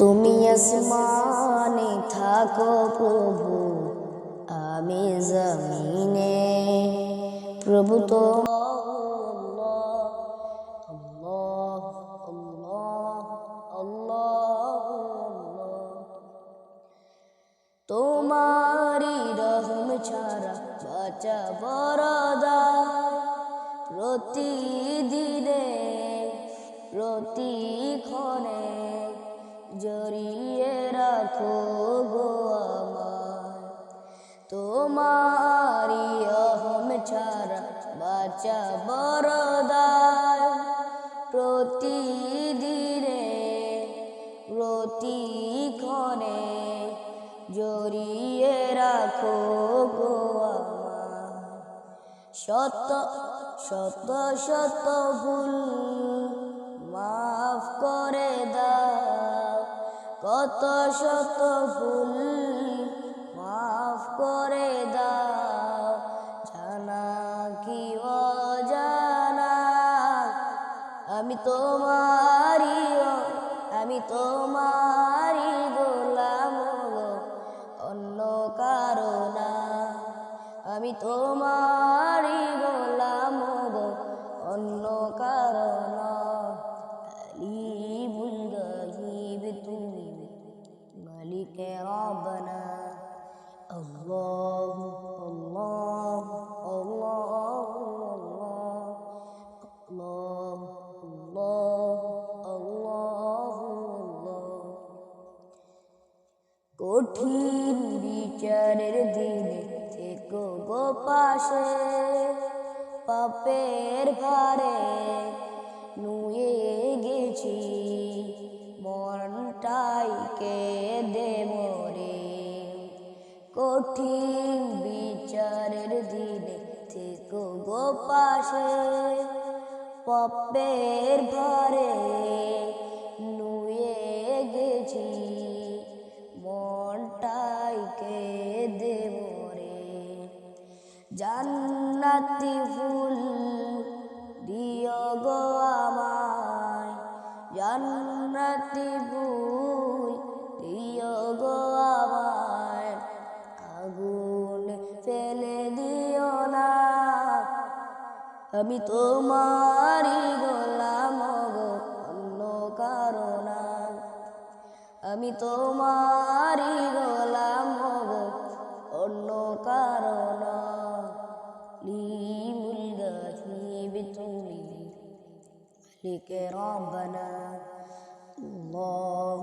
তুমি আসমানে থাকো প্রভু, আমি জমিনে। প্রভু তো আল্লাহ আল্লাহ আল্লাহ, তোমারি রহম ছাড়া বাঁচা বরদা। প্রতিদিনে প্রতিক্ষণে জড়িয়ে রাখো গো আমায়। তোমারি রহম ছাড়া বাঁচা বরদায়। প্রতিদিনে প্রতিক্ষণে জড়িয়ে রাখো গো আমায়। শত শত শত ভুল মাফ করে দাও, কত শত ভুল মাফ করে দাও। জানা কি অজানা আমি তোমারি গোলাম গো, অন্য কারো না। আমি তোমারি গোলাম গো, অন্য কারো না। আলিমুল গায়ব তুমি, মালিকে রব্বানা। আল্লাহু আল্লাহু আল্লাহু আল্লাহু আল্লাহু আল্লাহ। কঠিন বিচারের দিনে থেকো গো পাশে, পাপের ভারে নুয়ে গেছি মনটাই কেঁদে মরে। কঠিন বিচারের দিনে থেকো গো পাশে, পাপের ভারে নুয়ে গেছি মনটাই কেঁদে মরে। জান্নাতি ফুল দিও গো আমায়, জান্নাতি ফুল দিও গো আমায়। আগুন ফেলে দিও না, আমি তোমারি গোলাম গো, অন্য কারো না। আমি তোমারি গোলাম গো, অন্য কারো না। আলিমুল গায়ব তুমি, মালিকে রব্বানা। আল্লাহ